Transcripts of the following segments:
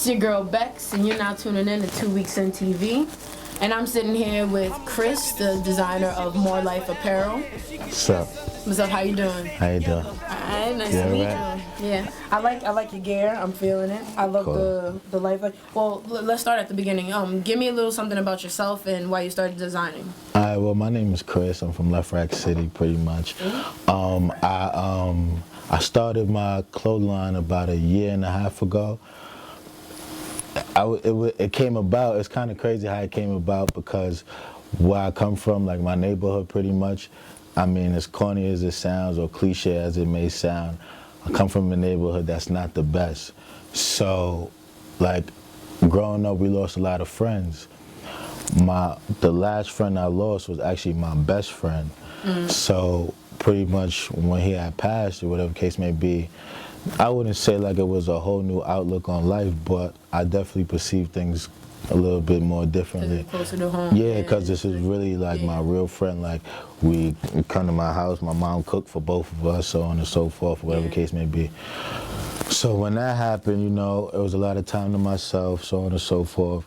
It's your girl Bex, and you're now tuning in to 2 Weeks in TV. And I'm sitting here with Chris, the designer of More Life Apparel. What's up? What's up? How you doing? How you doing? Alright, nice to meet you. Yeah, I like your gear. I'm feeling it. I love the life. Well, let's start at the beginning. Give me a little something about yourself and why you started designing. Alright, well, my name is Chris. I'm from Left Rack City, pretty much. I started my clothing line about a year and a half ago. It came about. It's kind of crazy how it came about because where I come from, like my neighborhood, pretty much. I mean, as corny as it sounds or cliche as it may sound, I come from a neighborhood that's not the best. So, like, growing up, we lost a lot of friends. The last friend I lost was actually my best friend. So, pretty much when he had passed, or whatever case may be, I wouldn't say like it was a whole new outlook on life, but I definitely perceived things a little bit more differently. Closer to home. Yeah, because this is really like my real friend. Like we come to my house, my mom cooked for both of us, so on and so forth, whatever case may be. So when that happened, you know, it was a lot of time to myself, so on and so forth.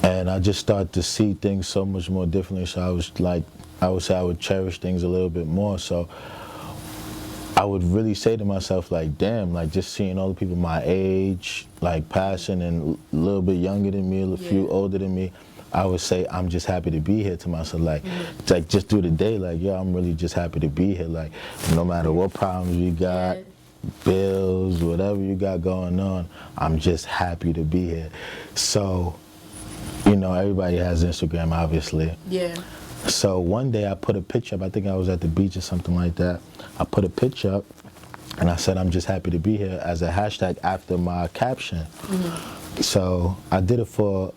And I just started to see things so much more differently. So I was like, I would say I would cherish things a little bit more. So I would really say to myself, like, damn, like just seeing all the people my age, like passing and a little bit younger than me, a few older than me, I would say I'm just happy to be here to myself. Like, like just through the day, like, yeah, I'm really just happy to be here. Like, no matter what problems you got, bills, whatever you got going on, I'm just happy to be here. So, you know, everybody has Instagram, obviously. Yeah. So one day I put a picture up, I think I was at the beach or something like that. I put a picture up and I said, I'm just happy to be here as a hashtag after my caption. So I did it for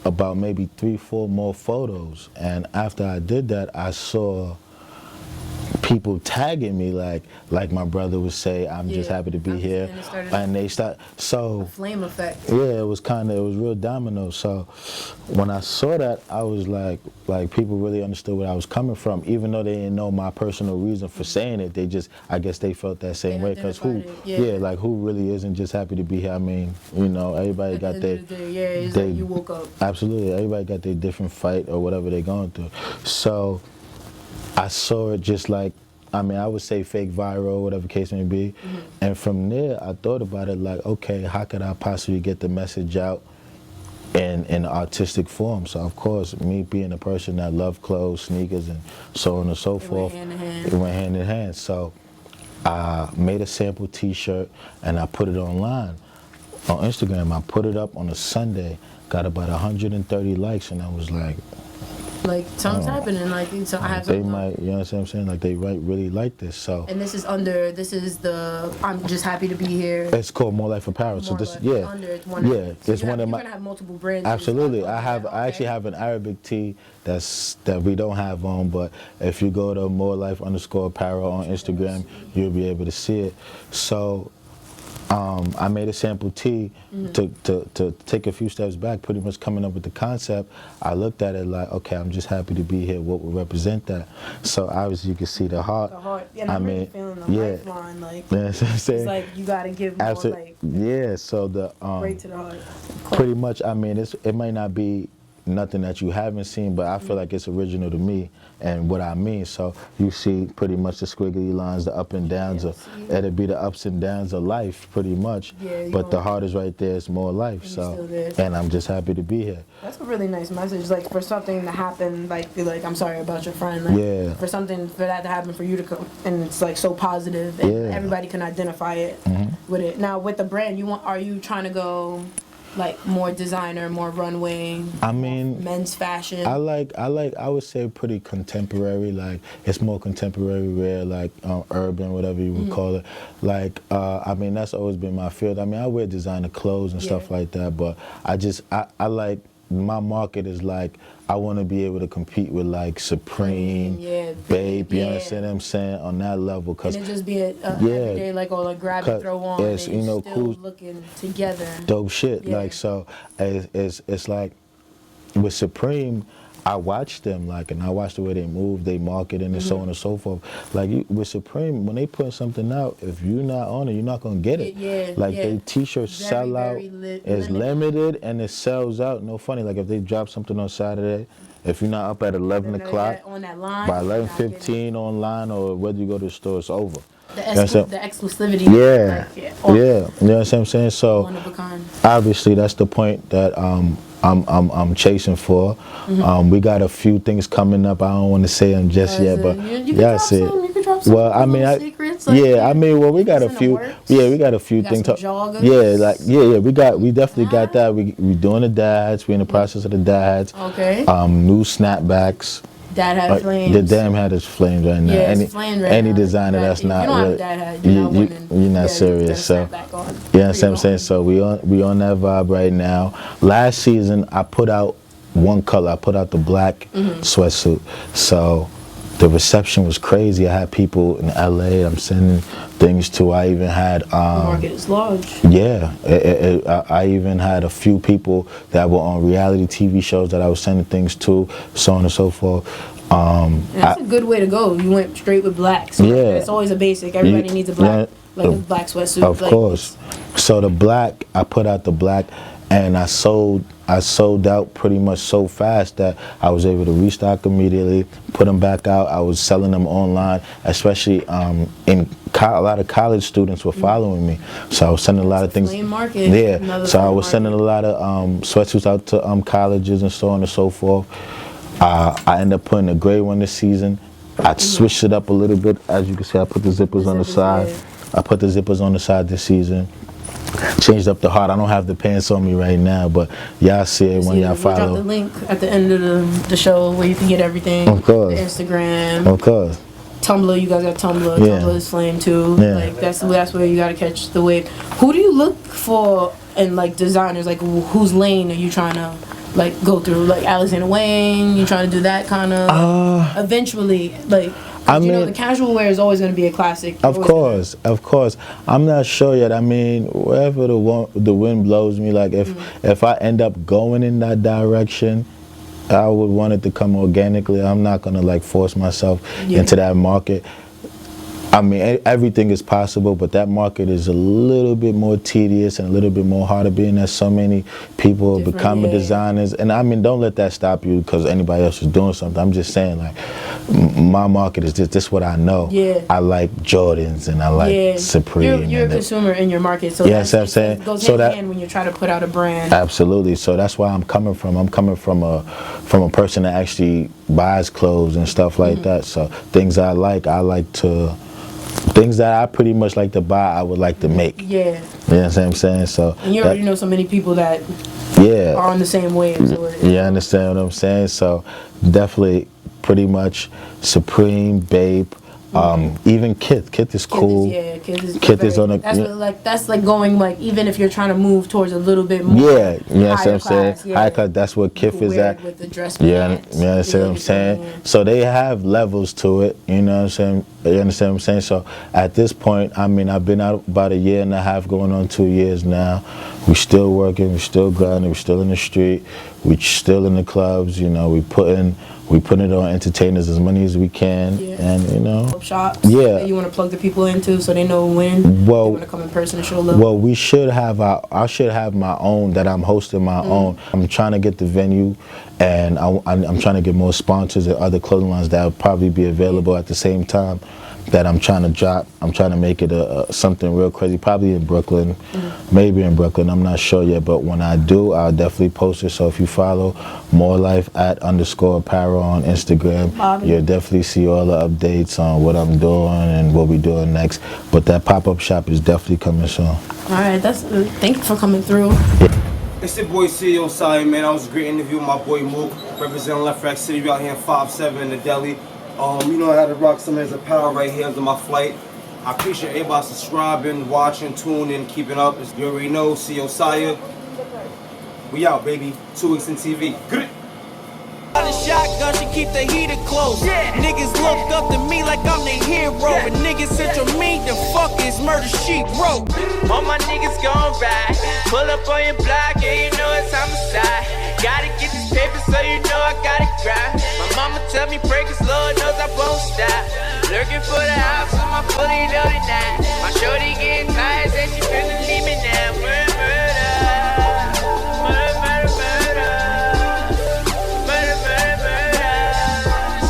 about maybe 3-4 more photos. And after I did that, I saw people tagging me like my brother would say, I'm just happy to be here. And they start, so. A flame effect. Yeah, it was real domino. So when I saw that, I was like people really understood where I was coming from, even though they didn't know my personal reason for saying it. They just, I guess they felt that same way. Because like who really isn't just happy to be here? I mean, you know, everybody got their, it's like you woke up. Absolutely, everybody got their different fight or whatever they're going through. So I saw it just like, I mean, I would say fake viral, whatever case may be. And from there, I thought about it like, okay, how could I possibly get the message out in an artistic form? So, of course, me being a person that loved clothes, sneakers, and so on and so forth, it went hand in hand. So I made a sample T-shirt, and I put it online. On Instagram, I put it up on a Sunday, got about 130 likes, and I was like, something's happening, so I have they might, you know what I'm saying, like they might really like this. So and this is the I'm just happy to be here. It's called More Life Apparel. So this, it's one of my. You're gonna have multiple brands. Absolutely, I actually have an Arabic tee that we don't have on, but if you go to More Life _apparel on Instagram, you'll be able to see it. So I made a sample tee to take a few steps back, pretty much coming up with the concept. I looked at it like, okay, I'm just happy to be here. What would represent that? So obviously you can see the heart. The heart. Yeah, I'm really feeling the lifeline. Like, you know what I'm saying? It's like you gotta give more. Like, yeah. So the right to the heart. Pretty much. I mean, it might not be nothing that you haven't seen, but I feel like it's original to me and what I mean. So you see pretty much the squiggly lines, the up and downs, it'll be the ups and downs of life pretty much. But the heart is right there, it's more life. And I'm just happy to be here. That's a really nice message. Like for something to happen, like be like, I'm sorry about your friend. Like, for that to happen for you to come, and it's like so positive, and everybody can identify it with it. Now with the brand, are you trying to go like more designer, more runway? I mean, men's fashion. I would say pretty contemporary. Like it's more contemporary wear, like urban, whatever you would call it. Like I mean, that's always been my field. I mean, I wear designer clothes and stuff like that, but I like, my market is like, I want to be able to compete with like Supreme, Babe, you understand what I'm saying, on that level. Cause, and it just be a everyday, like, all like grab and throw on, and you know, still cool, looking together. Dope shit. Like, so it's like with Supreme, I watch them, like, and I watch the way they move, they market, and so on and so forth. Like, with Supreme, when they put something out, if you're not on it, you're not gonna get it. They t-shirts sell out, it's limited, and it sells out. No funny, like if they drop something on Saturday, if you're not up at 11 o'clock, on that line, by 11:15 online, or whether you go to the store, it's over. The exclusivity. You know what I'm saying? So one of a kind. Obviously that's the point that I'm chasing for. We got a few things coming up. I don't want to say them just yet, but yeah, I see it. Well, I mean, secrets, like, we got a few. We got a few things. We definitely got that. We doing the dads. We in the process of the dads. Okay. New snapbacks. Dad hat flames. The damn hat is flames right now. Any designer that's not really, you're not serious. So, you know what I'm saying? So we on that vibe right now. Last season I put out one color. I put out the black sweatsuit. So the reception was crazy. I had people in LA I'm sending things to. I even had the market is large. Yeah, I even had a few people that were on reality TV shows that I was sending things to, so on and so forth. That's a good way to go. You went straight with black. So it's always a basic. Everybody needs a black, a black sweatsuit. Of course. So the black, I put out the black, and I sold out pretty much so fast that I was able to restock immediately, put them back out. I was selling them online, especially a lot of college students were following me, so I was sending a lot of things. So I was sending a lot of sweatsuits out to colleges and so on and so forth. I ended up putting a gray one this season. I switched it up a little bit. As you can see, I put the zippers on the side. I put the zippers on the side this season. Changed up the heart. I don't have the pants on me right now, but y'all see it when y'all follow. We'll drop the link at the end of the show where you can get everything. Of course. The Instagram. Of course. Tumblr, you guys got Tumblr. Tumblr is flame too. Like that's where you gotta catch the wave. Who do you look for in like designers? Like whose lane are you trying to like go through? Like Alexander Wang, you trying to do that kind of eventually, like. I mean, the casual wear is always going to be a classic. Of course. I'm not sure yet. I mean, wherever the wind blows me, like if I end up going in that direction, I would want it to come organically. I'm not going to like force myself into that market. I mean, everything is possible, but that market is a little bit more tedious and a little bit more harder, being that so many people becoming designers. And I mean, don't let that stop you because anybody else is doing something. I'm just saying, like, my market is this what I know. I like Jordans and I like Supreme. You're a consumer in your market, so I'm saying. It goes hand in hand when you're trying to put out a brand. Absolutely. So that's why I'm coming from. I'm coming from a person that actually buys clothes and stuff like that. So things I like things that I pretty much like to buy, I would like to make. You know what I'm saying? So and you already know so many people that are on the same wave. So you understand what I'm saying? So definitely pretty much Supreme, Bape, even Kith is cool. Kith is on a that's like going like even if you're trying to move towards a little bit more. You know what I'm saying? High class, that's what Kith is at. With the dress pants. You understand what I'm saying? So they have levels to it, you know what I'm saying? You understand what I'm saying? So at this point, I mean, I've been out about 1.5 years, going on 2 years now. We still working, we still grinding, we still in the street, we still in the clubs, you know, we putting it on entertainers as many as we can, and you know. Shops. That you want to plug the people into so they know when they want to come in person and show love. Well, we should have I should have my own that I'm hosting my own. I'm trying to get the venue, and I'm trying to get more sponsors and other clothing lines that will probably be available at the same time that I'm trying to drop. I'm trying to make it something real crazy, probably in Brooklyn, maybe in Brooklyn, I'm not sure yet, but when I do, I'll definitely post it. So if you follow More Life @_apparel on Instagram, you'll definitely see all the updates on what I'm doing and what we're doing next. But that pop-up shop is definitely coming soon. All right, thank you for coming through. It's your boy CEO Sai, man. I was a great interview with my boy Mook, representing Left Rack City. We out here in 5-7 in the deli. You know, I had to rock some of his apparel right here under my flight. I appreciate everybody subscribing, watching, tuning, keeping up. You already know, CEO Saya. We out, baby. 2 Weeks in TV. Good. Shotgun, she keep the heater close. Niggas look up to me like I'm the hero. And niggas central me, the fuck is murder sheep wrote. All my niggas gon' ride. Pull up on your block, yeah, you know it's homicide. Gotta get this paper, so you know I gotta grind. Lurking for the house with my fully loaded now. My shorty getting tired, said she finna leave me now. Murder, murder, murder, murder, murder, murder, murder.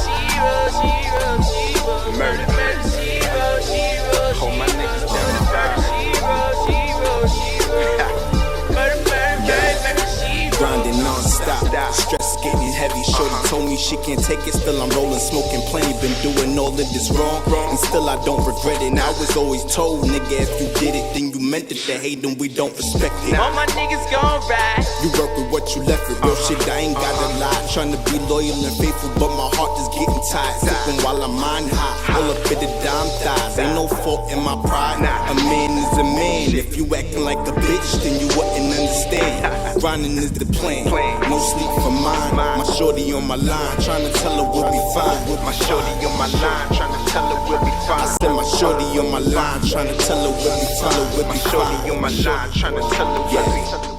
She wrote, she wrote, she wrote. Murder, murder, she wrote, she wrote. Hold my niggas down the fire. She wrote, she wrote, she wrote. Murder, murder, murder, murder, she wrote. Grinding non-stop, stress getting heavy. Shorty told me she can't take it, still I'm rolling, smoking plenty. Been doing all of this wrong, and still I don't regret it. And I was always told, nigga, if you did it, then you meant it. To hate them, we don't respect it. All my niggas gon' ride. You work with what you left with, real shit, I ain't gotta lie. Trying to be loyal and faithful, but my heart is getting tired. Sipping while I'm mind high, all up in the dime thighs. Ain't no fault in my pride, a man is a man. If you acting like a bitch, then you wouldn't understand. Grinding is the plan, no sleep for mine. My shorty on my line, trying to tell her we'll be fine. My shorty on my line, trying to tell her we'll be fine. I said my shorty on my line, trying to tell her we'll be fine. My shorty on my line, trying to tell her we'll be fine.